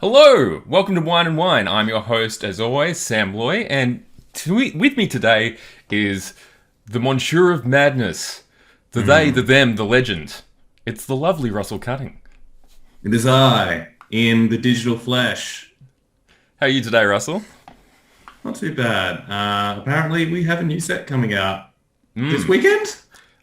Hello, welcome to Wine and Wine. I'm your host, as always, Sam Loy, and with me today is the Monsieur of Madness, the they, the them, the legend. It's the lovely Russell Cutting. It is I, in the digital flesh. How are you today, Russell? Not too bad. Apparently, we have a new set coming out this weekend?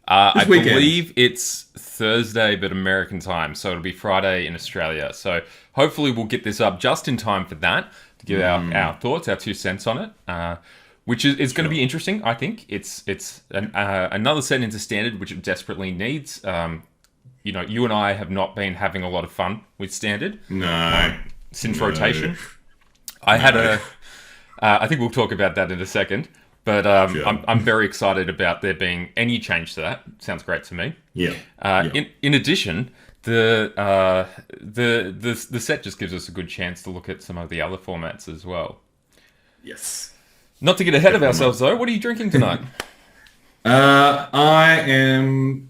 I believe it's Thursday, but American time, so it'll be Friday in Australia. So hopefully we'll get this up just in time for that, to give our thoughts, our 2 cents on it, which is going to be interesting, I think. It's another set into Standard, which it desperately needs. You and I have not been having a lot of fun with Standard. Since rotation. I think we'll talk about that in a second. But I'm very excited about there being any change to that. Sounds great to me. Yeah. In addition, the set just gives us a good chance to look at some of the other formats as well. Yes. Not to get ahead of ourselves though. What are you drinking tonight? I am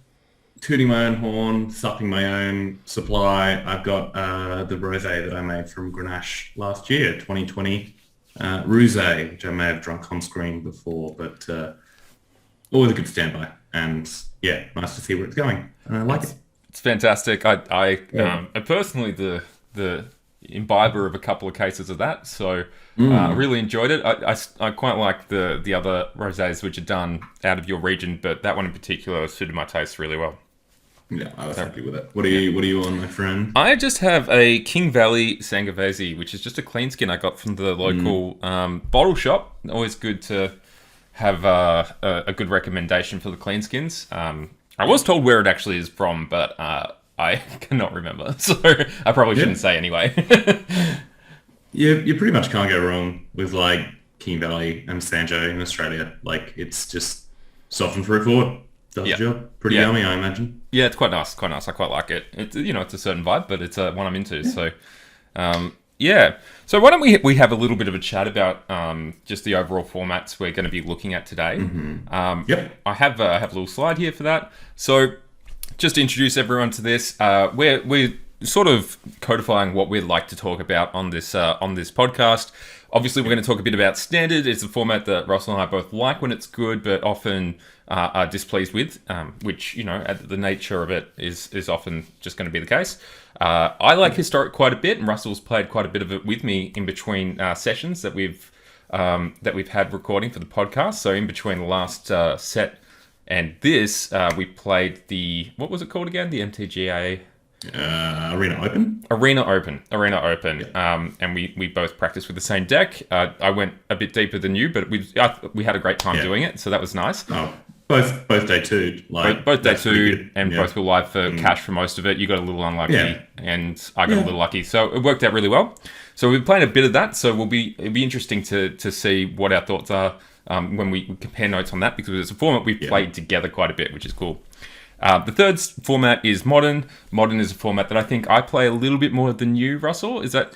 tooting my own horn, supping my own supply. I've got the rosé that I made from Grenache last year, 2020. Rosé, which I may have drunk on screen before, but always a good standby. And yeah, nice to see where it's going. And I like it. It's fantastic. I am personally the imbiber of a couple of cases of that, so I really enjoyed it. I quite like the other rosés which are done out of your region, but that one in particular suited my taste really well. Yeah, I was happy with it. What are you on, my friend? I just have a King Valley Sangiovese, which is just a clean skin I got from the local bottle shop. Always good to have a good recommendation for the clean skins. I was told where it actually is from, but I cannot remember, so I probably shouldn't say anyway. You pretty much can't go wrong with like King Valley and Sanjo in Australia. Like, it's just soft and fruit forward. Does the job. Pretty yummy, I imagine. Yeah, it's quite nice. I quite like it. It's it's a certain vibe, but it's one I'm into. So, So why don't we have a little bit of a chat about just the overall formats we're going to be looking at today. I have a little slide here for that. So, just to introduce everyone to this, we're sort of codifying what we'd like to talk about on this podcast. Obviously, we're going to talk a bit about Standard. It's a format that Russell and I both like when it's good, but often are displeased with, which, the nature of it is often just going to be the case. I like Historic quite a bit, and Russell's played quite a bit of it with me in between sessions that we've had recording for the podcast. So in between the last set and this, we played what was it called again? The MTGA... Arena Open. And we both practiced with the same deck. I went a bit deeper than you, but we had a great time doing it, so that was nice. Both day two, both day two, and both were live for cash for most of it. You got a little unlucky, and I got a little lucky, so it worked out really well. So we're playing a bit of that. So it'll be interesting to see what our thoughts are when we compare notes on that, because it's a format we've played together quite a bit, which is cool. The third format is Modern. Modern is a format that I think I play a little bit more than you, Russell. Is that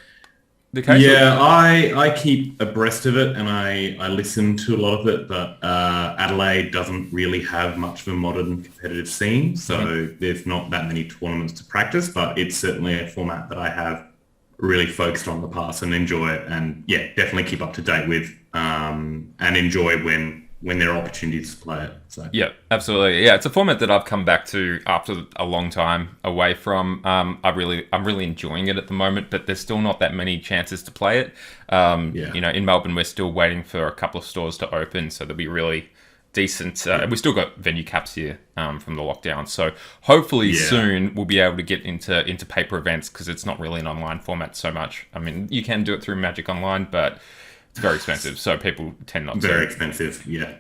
the case? Yeah, I keep abreast of it and I listen to a lot of it, but Adelaide doesn't really have much of a modern competitive scene, so there's not that many tournaments to practice, but it's certainly a format that I have really focused on the past and enjoy it, and definitely keep up to date with and enjoy when there are opportunities to play it. So. Yeah, absolutely. Yeah, it's a format that I've come back to after a long time away from. I'm really enjoying it at the moment, but there's still not that many chances to play it. In Melbourne, we're still waiting for a couple of stores to open, so there'll be really decent. We've still got venue caps here from the lockdown, so hopefully soon we'll be able to get into paper events, because it's not really an online format so much. I mean, you can do it through Magic Online, but it's very expensive, so people tend not to. Very expensive, yeah.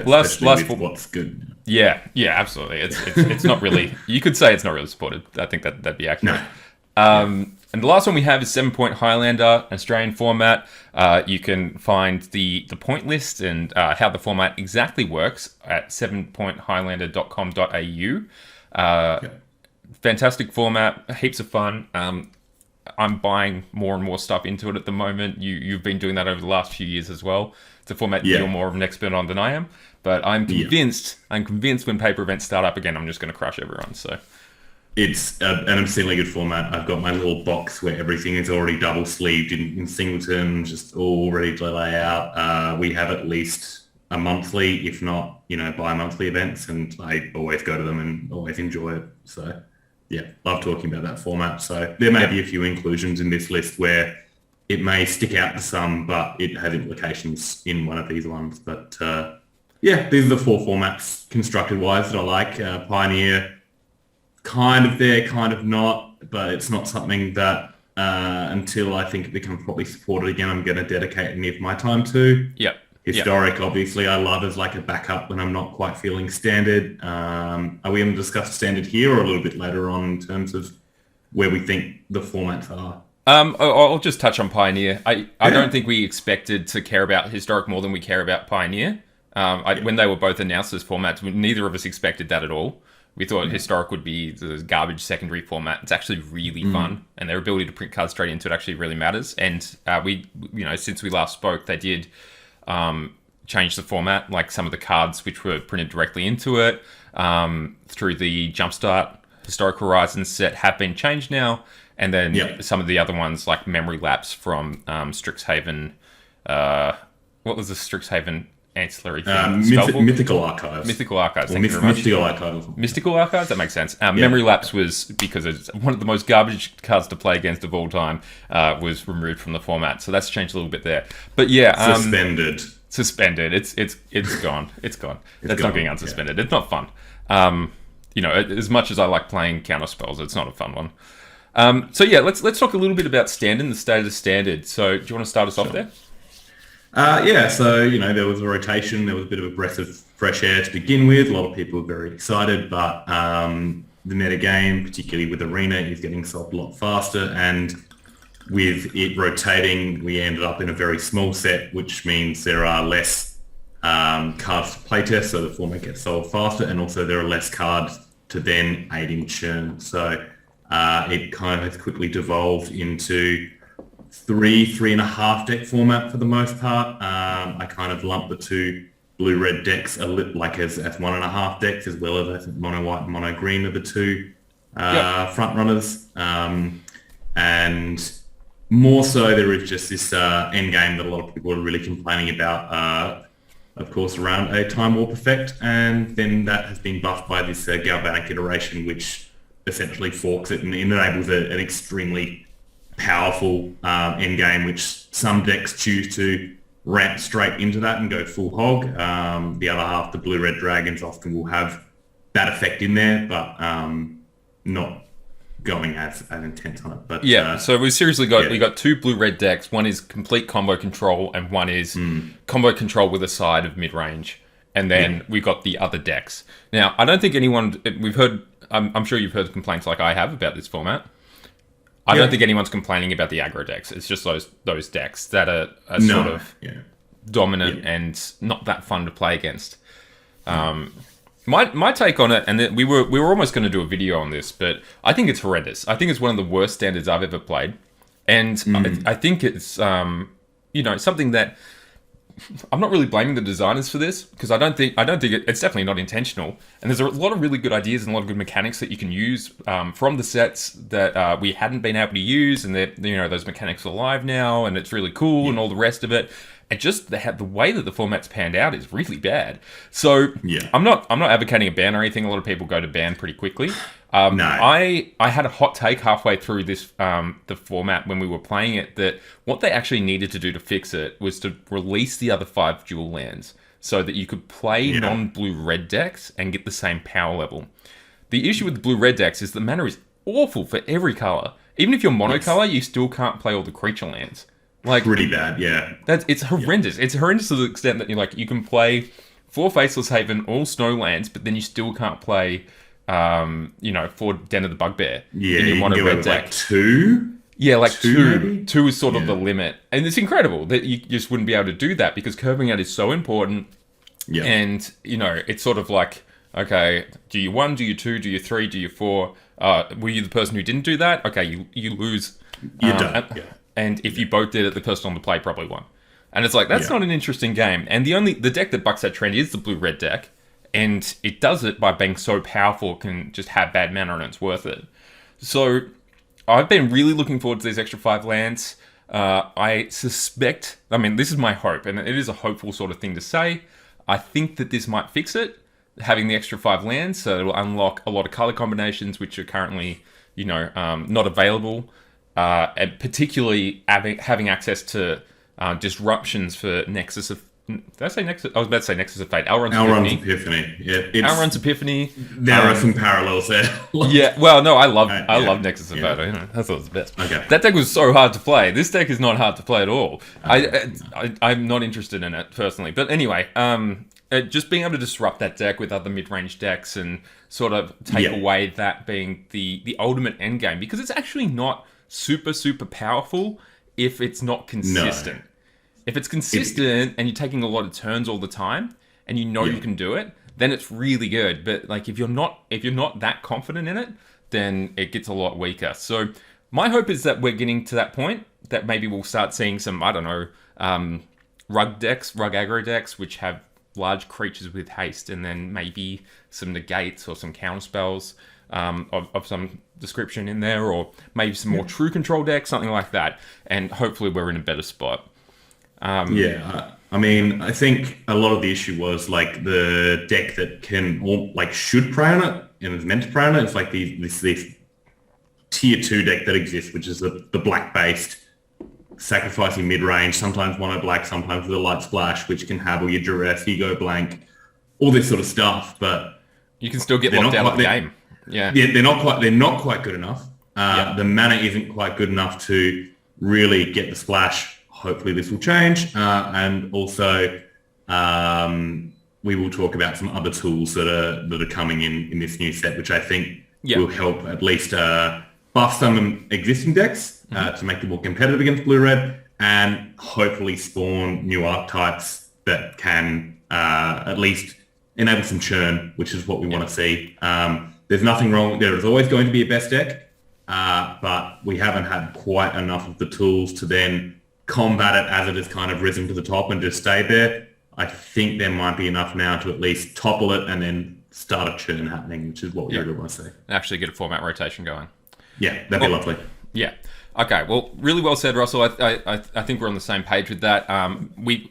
Last what's good. Yeah, absolutely. It's not really. You could say it's not really supported. I think that'd be accurate. No. And the last one we have is 7 Point Highlander, Australian format. You can find the point list and how the format exactly works at 7pointhighlander.com.au. Fantastic format, heaps of fun. I'm buying more and more stuff into it at the moment. You've been doing that over the last few years as well. It's a format you're more of an expert on than I am. But I'm convinced when paper events start up again, I'm just going to crush everyone. So It's an obscenely good format. I've got my little box where everything is already double sleeved in singleton, just all ready to lay out. We have at least a monthly, if not, bi-monthly events, and I always go to them and always enjoy it. So yeah, love talking about that format. So there may be a few inclusions in this list where it may stick out to some, but it has implications in one of these ones. But yeah, these are the 4 formats constructed wise that I like. Pioneer, kind of there, kind of not, but it's not something that until I think it becomes properly supported again, I'm going to dedicate any of my time to. Yep. Historic, obviously, I love as like a backup when I'm not quite feeling standard. Are we going to discuss standard here or a little bit later on in terms of where we think the formats are? I'll just touch on Pioneer. I don't think we expected to care about Historic more than we care about Pioneer. When they were both announced as formats, neither of us expected that at all. We thought Historic would be the garbage secondary format. It's actually really fun, and their ability to print cards straight into it actually really matters. And since we last spoke, they did change the format. Like some of the cards which were printed directly into it through the Jumpstart Historic Horizons set have been changed now. And then some of the other ones, like Memory Lapse from Strixhaven. What was the Strixhaven ancillary thing? Mythical Archives. Mythical Archives. Mystical Archives. Mystical Archives? That makes sense. Memory Lapse was, because it's one of the most garbage cards to play against of all time, was removed from the format. So that's changed a little bit there. But yeah. Suspended. It's gone. It's gone. That's not being unsuspended. It's not fun. As much as I like playing counter spells, it's not a fun one. So yeah, let's talk a little bit about Standard and the state of Standard. So do you want to start us off there? So, there was a rotation. There was a bit of a breath of fresh air to begin with. A lot of people were very excited, but the meta game, particularly with Arena, is getting solved a lot faster. And with it rotating, we ended up in a very small set, which means there are less cards to playtest, so the format gets solved faster. And also there are less cards to then aid in churn. So it kind of has quickly devolved into 3.5 deck format for the most part. I kind of lump the 2 blue-red decks as 1.5 decks, as well as I think mono-white, mono-green are the 2 front runners. And more so, there is just this end game that a lot of people are really complaining about, of course, around a Time Warp effect, and then that has been buffed by this galvanic iteration, which essentially forks it and enables an extremely powerful end game, which some decks choose to ramp straight into that and go full hog. The other half, the blue-red dragons, often will have that effect in there, but not going as intense on it. But so we seriously got 2 blue-red decks. One is complete combo control, and one is combo control with a side of mid-range. And then we got the other decks. Now, I don't think we've heard. I'm sure you've heard complaints like I have about this format. I don't think anyone's complaining about the aggro decks. It's just those decks that are sort of dominant and not that fun to play against. My take on it, and we were almost going to do a video on this, but I think it's horrendous. I think it's one of the worst standards I've ever played, and I think it's something that I'm not really blaming the designers for this, because I don't think it's definitely not intentional. And there's a lot of really good ideas and a lot of good mechanics that you can use from the sets that we hadn't been able to use, and that those mechanics are live now, and it's really cool and all the rest of it. And just the way that the format's panned out is really bad. So I'm not advocating a ban or anything. A lot of people go to ban pretty quickly. No. I had a hot take halfway through this the format when we were playing it, that what they actually needed to do to fix it was to release the other 5 dual lands so that you could play non-blue-red decks and get the same power level. The issue with the blue-red decks is the mana is awful for every color. Even if you're monocolor, you still can't play all the creature lands. Like, pretty bad, it's horrendous. It's horrendous to the extent that you can play 4 Faceless Haven, all snow lands, but then you still can't play 4 Den of the Bugbear in your mono red deck. 2? Yeah, like 2 is sort of the limit. And it's incredible that you just wouldn't be able to do that, because curving out is so important. Yeah. And, it's sort of like, okay, do you 1, do you 2, do you 3, do you 4? Were you the person who didn't do that? Okay, you lose. You're done. And if you both did it, the person on the play probably won. And it's like, that's not an interesting game. And the deck that bucks that trend is the blue-red deck. And it does it by being so powerful, it can just have bad mana and it's worth it. So I've been really looking forward to these extra 5 lands. I suspect, I mean, this is my hope, and it is a hopeful sort of thing to say. I think that this might fix it, having the extra 5 lands, so it'll unlock a lot of color combinations which are currently, not available, and particularly having access to disruptions for Nexus of... Did I say Nexus? I was about to say Nexus of Fate. Elrond's Epiphany. Yeah, Elrond's Epiphany. There are some parallels there. Yeah, well, no, I love Nexus of Fate. I thought it was the best. Okay. That deck was so hard to play. This deck is not hard to play at all. I'm not interested in it personally. But anyway, just being able to disrupt that deck with other mid-range decks and sort of take away that being the ultimate endgame, because it's actually not super, super powerful if it's not consistent. No. If it's consistent and you're taking a lot of turns all the time and you can do it, then it's really good. But like if you're not that confident in it, then it gets a lot weaker. So my hope is that we're getting to that point that maybe we'll start seeing some, I don't know, rug aggro decks which have large creatures with haste, and then maybe some negates or some counter spells of some description in there, or maybe some more true control decks, something like that. And hopefully we're in a better spot. I mean, I think a lot of the issue was like the deck that should prey on it and is meant to prey on it. It's like this tier 2 deck that exists, which is the black-based sacrificing mid-range, sometimes mono black, sometimes with a light splash, which can have all your duress, you go blank, all this sort of stuff. But you can still get locked out of the game. Yeah, they're not quite good enough. The mana isn't quite good enough to really get the splash. Hopefully this will change, and also we will talk about some other tools that are coming in this new set, which I think will help at least buff some existing decks to make them more competitive against blue-red, and hopefully spawn new archetypes that can at least enable some churn, which is what we want to see. There's nothing wrong. There is always going to be a best deck, but we haven't had quite enough of the tools to then combat it as it has kind of risen to the top and just stayed there. I think there might be enough now to at least topple it and then start a churn happening, which is what we really want to see. Actually get a format rotation going. Yeah, that'd be lovely. Yeah. Okay, well, really well said, Russell. I think we're on the same page with that. We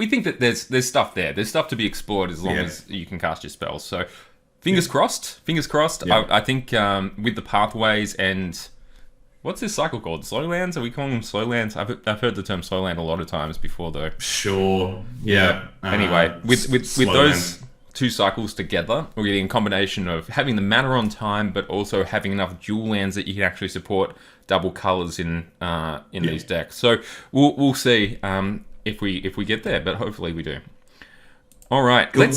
think that there's stuff there. There's stuff to be explored as long as you can cast your spells. So fingers crossed. Fingers crossed. Yeah. I think with the pathways and... What's this cycle called? Slowlands? Are we calling them slowlands? I've heard the term slowland a lot of times before, though. Sure. Yeah. Anyway, with those 2 cycles together, we're getting a combination of having the mana on time, but also having enough dual lands that you can actually support double colors in these decks. So we'll see if we get there, but hopefully we do. All right, cool.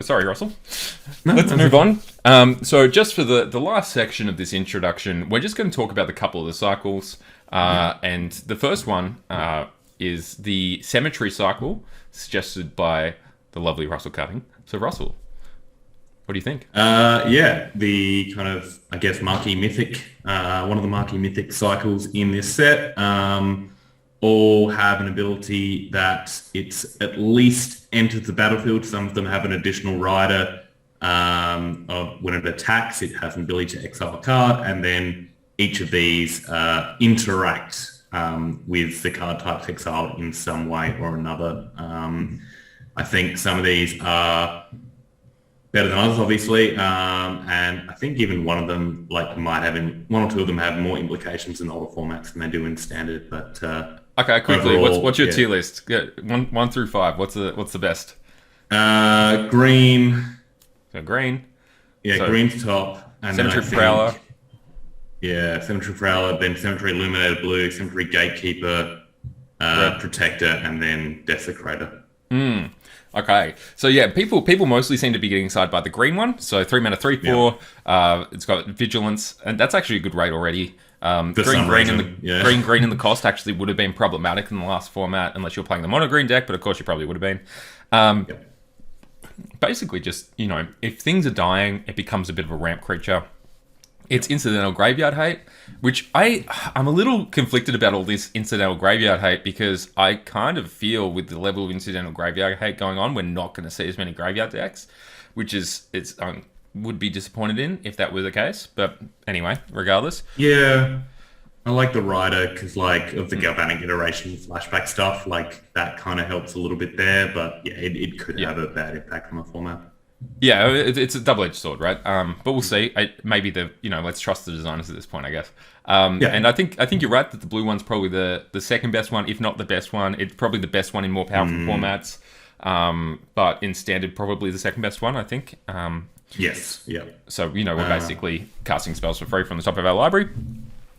Sorry, Russell. Let's move on. So just for the last section of this introduction, we're just going to talk about a couple of the cycles. And the first one is the Cemetery cycle, suggested by the lovely Russell Cutting. So Russell, what do you think? The kind of, I guess, marquee mythic, one of the marquee mythic cycles in this set. All have an ability that it's at least enters the battlefield. Some of them have an additional rider. When it attacks, it has an ability to exile a card, and then each of these interact with the card type's exile in some way or another. I think some of these are better than others, obviously, and I think even one of them, one or two of them, have more implications in older formats than they do in standard. But okay, quickly, overall, what's your tier list? Yeah, 1 through 5. What's the best? Green. So green. Yeah, so green's top. And Cemetery Prowler. Yeah, Cemetery Prowler, then Cemetery Illuminated Blue, Cemetery Gatekeeper, Protector, and then Desecrator. Okay, so yeah, people mostly seem to be getting excited by the green one. So 3 mana, 3/4. It's got Vigilance, and that's actually a good rate already. Green in the cost actually would have been problematic in the last format unless you're playing the mono green deck, but of course you probably would have been. Basically, just if things are dying, it becomes a bit of a ramp creature. It's incidental graveyard hate, which I'm a little conflicted about all this incidental graveyard hate, because I kind of feel with the level of incidental graveyard hate going on, we're not going to see as many graveyard decks. which is would be disappointed in if that were the case. But anyway, regardless. Yeah. I like the rider because, like, of the galvanic iteration flashback stuff, like, that kind of helps a little bit there. But, yeah, it could have a bad impact on the format. Yeah, it's a double-edged sword, right? But we'll see. Maybe let's trust the designers at this point, I guess. And I think you're right that the blue one's probably the second best one, if not the best one. It's probably the best one in more powerful formats. But in standard, probably the second best one, I think. Yes, yeah. So, we're basically casting spells for free from the top of our library.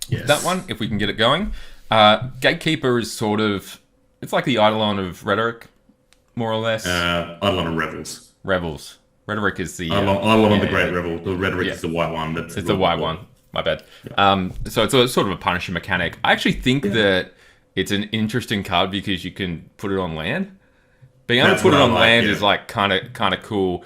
Yes. That one, if we can get it going. Gatekeeper is sort of... It's like the Eidolon of Rhetoric, more or less. Eidolon of Revels. Revels. Rhetoric is the... Eidolon of the Great Revel. The Rhetoric is the white one. It's the white one. My bad. Yeah. So it's a sort of a Punisher mechanic. I actually think that it's an interesting card because you can put it on land. Being able to put it on land is like kind of cool.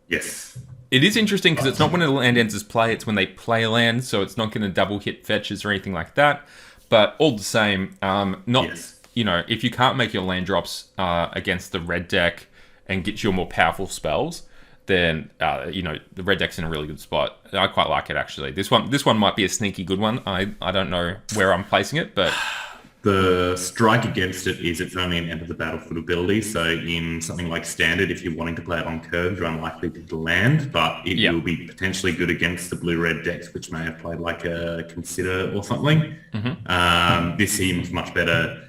Yes. It is interesting because it's not when a land ends its play, it's when they play a land, so it's not going to double hit fetches or anything like that. But all the same, if you can't make your land drops against the red deck and get your more powerful spells, then the red deck's in a really good spot. I quite like it, actually. This one might be a sneaky good one. I don't know where I'm placing it, but the strike against it is it's only an end of the battlefield ability. So in something like standard, if you're wanting to play it on curve, you're unlikely to land, but it will be potentially good against the blue-red decks, which may have played like a Consider or something. This seems much better,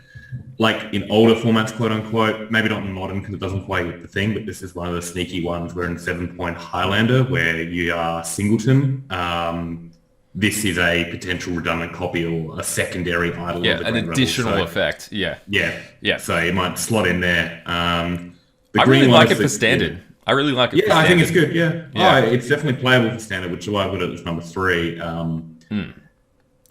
like in older formats, quote unquote. Maybe not in modern because it doesn't quite hit the thing, but this is one of the sneaky ones where in 7-point Highlander, where you are singleton, this is a potential redundant copy or a secondary idol. Yeah, an additional effect. Yeah. So you might slot in there. I really like it for standard. I really like it. Yeah, I think it's good. Yeah. It's definitely playable for standard, which is why I put it as number 3.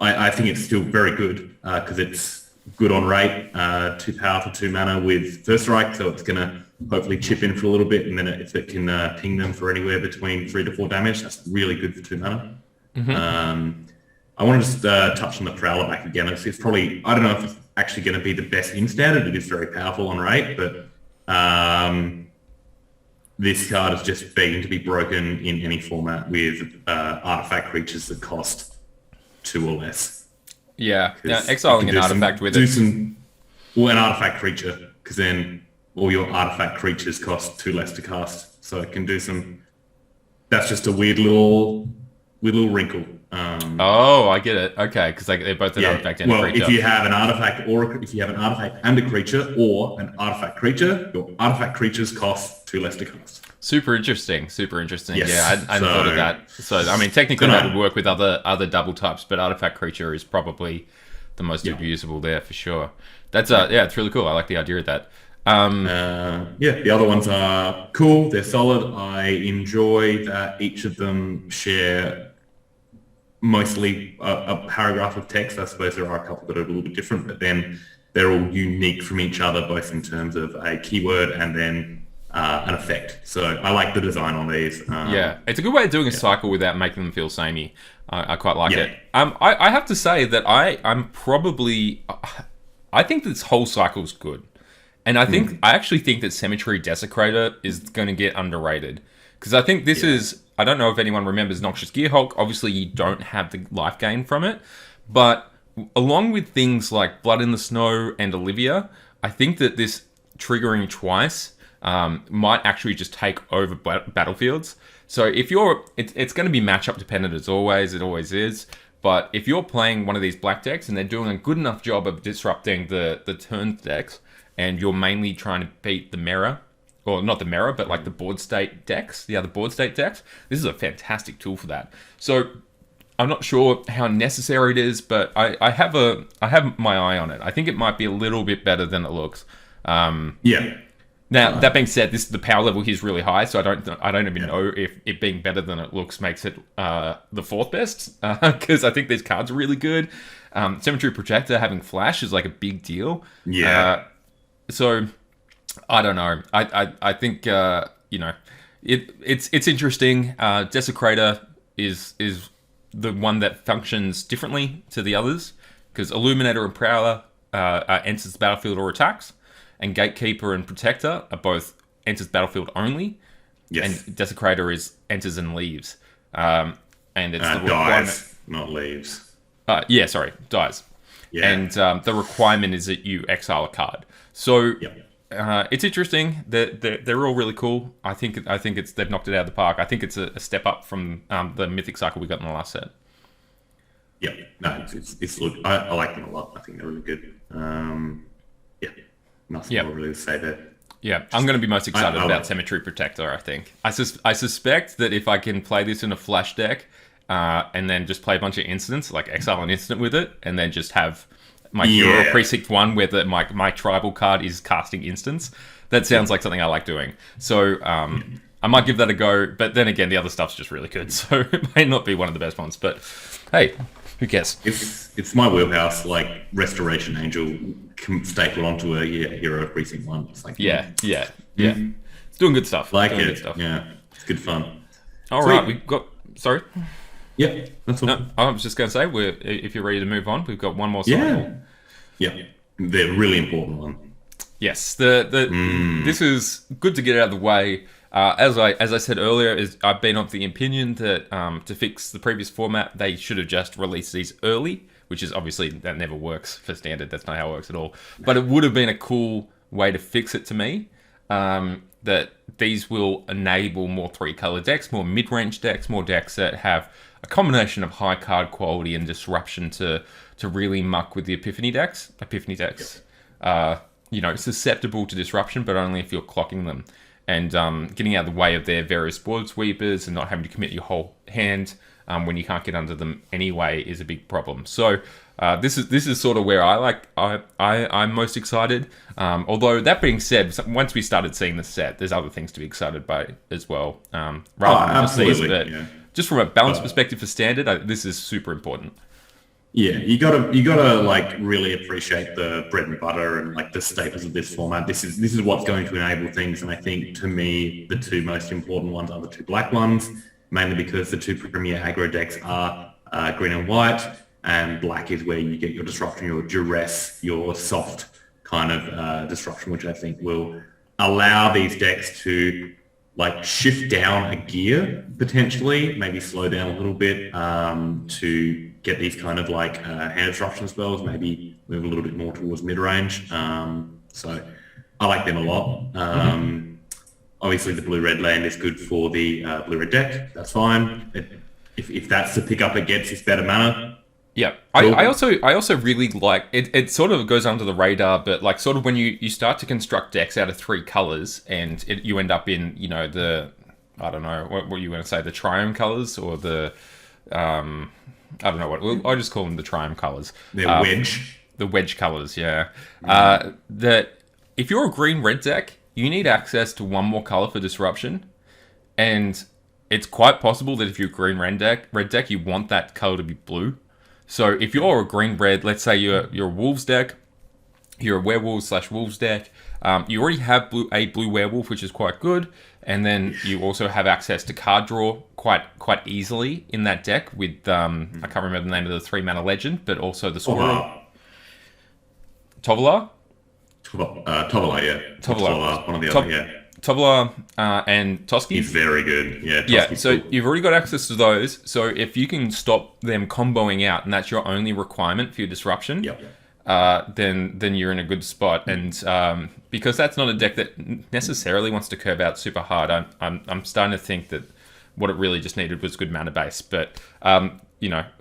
I think it's still very good because it's good on rate, 2 power for 2 mana with first strike, so it's going to hopefully chip in for a little bit, and then if it can ping them for anywhere between 3 to 4 damage, that's really good for 2 mana. I want to just touch on the Prowler back again. It's probably, I don't know if it's actually going to be the best in standard. It is very powerful on rate, but this card is just begging to be broken in any format with artifact creatures that cost 2 or less. Yeah, now exiling an artifact with it. An artifact creature, because then all your artifact creatures cost 2 less to cast. So it can do some... That's just a weird little wrinkle. I get it. Okay, because they're both an artifact and a creature. If you have an artifact if you have an artifact and a creature, or an artifact creature, your artifact creatures cost 2 less to cast. Super interesting. Yes. Yeah, I hadn't thought of that. So I mean, technically that would work with other double types, but artifact creature is probably the most abusable there for sure. That's it's really cool. I like the idea of that. The other ones are cool. They're solid. I enjoy that each of them share mostly a paragraph of text. I suppose there are a couple that are a little bit different, but then they're all unique from each other, both in terms of a keyword and then an effect. So I like the design on these. It's a good way of doing a cycle without making them feel samey. I quite like it. I have to say that I think this whole cycle is good. And I actually think that Cemetery Desecrator is going to get underrated. Because I think this is... I don't know if anyone remembers Noxious Gearhulk. Obviously, you don't have the life gain from it. But along with things like Blood in the Snow and Olivia, I think that this triggering twice might actually just take over battlefields. So if you're... It's going to be matchup dependent as always. It always is. But if you're playing one of these black decks and they're doing a good enough job of disrupting the turn decks... and you're mainly trying to beat the mirror, or not the mirror, but like the board state decks, the other board state decks, this is a fantastic tool for that. So I'm not sure how necessary it is, but I have my eye on it. I think it might be a little bit better than it looks. Now, that being said, the power level here is really high, so I don't even know if it being better than it looks makes it the 4th best, because I think these cards are really good. Cemetery Protector having Flash is like a big deal. So, I don't know. I think it's interesting. Desecrator is the one that functions differently to the others because Illuminator and Prowler enters the battlefield or attacks, and Gatekeeper and Protector are both enters battlefield only. Yes. And Desecrator enters and leaves. And it's the requirement. Dies, not leaves. Yeah, sorry, dies. Yeah. And the requirement is that you exile a card. So Yep. it's interesting. They're all really cool. I think they've knocked it out of the park. I think it's a step up from the Mythic cycle we got in the last set. Yeah, no, it's look. I like them a lot. I think they're really good. Yeah, nothing more really to say there. Yeah, I'm going to be most excited about Cemetery Protector, I think. I suspect that if I can play this in a flash deck and then just play a bunch of instants, like exile an instant with it, and then just have my hero Precinct 1 where my tribal card is casting instants, that sounds like something I like doing. So I might give that a go, but then again, the other stuff's just really good, so it may not be one of the best ones, but hey, who cares? It's my wheelhouse, like Restoration Angel stapled onto a hero of Precinct 1. It's like, yeah. It's doing good stuff. Like doing it. Good stuff. Yeah, it's good fun. All right, we've got... Sorry? Yeah, that's all. No, I was just going to say, if you're ready to move on, we've got one more cycle. Yeah, the really important one. Yes, this is good to get out of the way. As I said earlier, I've been of the opinion that to fix the previous format, they should have just released these early, which is obviously, that never works for Standard. That's not how it works at all. But it would have been a cool way to fix it to me, that these will enable more 3-color decks, more mid-range decks, more decks that have a combination of high card quality and disruption to really muck with the Epiphany decks. Susceptible to disruption, but only if you're clocking them. And getting out of the way of their various board sweepers and not having to commit your whole hand when you can't get under them anyway is a big problem. So this is sort of where I'm most excited. Although that being said, once we started seeing the set, there's other things to be excited by as well. Rather than just these, but just from a balance perspective for Standard, this is super important. Yeah, you gotta like really appreciate the bread and butter and like the staples of this format. This is what's going to enable things, and I think to me the two most important ones are the two black ones, mainly because the two premier aggro decks are green and white, and black is where you get your disruption, your duress, your soft kind of disruption, which I think will allow these decks to like shift down a gear potentially, maybe slow down a little bit to get these kind of like hand disruption spells, maybe move a little bit more towards mid-range. So I like them a lot. Obviously the blue-red land is good for the blue-red deck. That's fine. If that's the pickup it gets, it's better mana. Yeah, I also really like it. It sort of goes under the radar, but like sort of when you start to construct decks out of 3 colors, and you end up in the I don't know what you want to say, the triumph colors or the I don't know what I just call them, the triumph colors. They're wedge. The wedge colors, yeah. That if you're a green-red deck, you need access to one more color for disruption, and it's quite possible that if you're a green-red deck, you want that color to be blue. So if you're a green-red, let's say you're a wolves deck, you're a werewolf/wolves deck, you already have a blue werewolf, which is quite good, and then you also have access to card draw quite easily in that deck with I can't remember the name of the 3-mana legend, but also the squirrel. Tovola? Tovola, yeah. Tovola, one of the other, yeah. Tovola and Toski. He's very good. Yeah, yeah, so you've already got access to those. So if you can stop them comboing out, and that's your only requirement for your disruption, then you're in a good spot. And because that's not a deck that necessarily wants to curve out super hard, I'm starting to think that what it really just needed was good mana base. But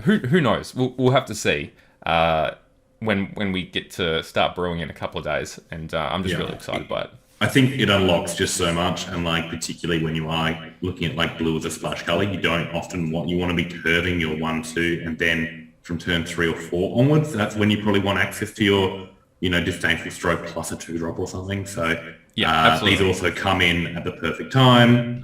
who knows? We'll have to see when we get to start brewing in a couple of days. And I'm just really excited by it. I think it unlocks just so much, and like particularly when you are looking at like blue as a splash color, you don't often want to be curving your 1/2, and then from turn 3 or 4 onwards, that's when you probably want access to your disdainful stroke plus a 2-drop or something. So these also come in at the perfect time.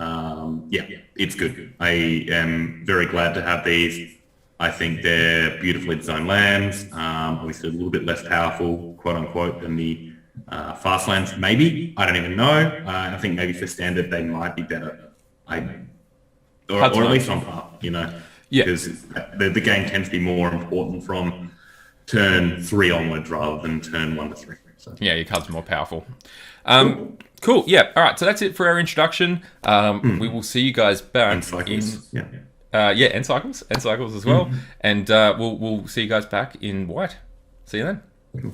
It's good. I am very glad to have these. I think they're beautifully designed lands. Obviously a little bit less powerful, quote unquote, than the fast lands, maybe. I don't even know. I think maybe for Standard they might be better. Or at least on par, because the game tends to be more important from turn 3 onwards rather than turn 1 to 3. So. Yeah, your cards are more powerful. Cool. Yeah. All right. So that's it for our introduction. We will see you guys back And cycles. and cycles as well. And we'll see you guys back in white. See you then.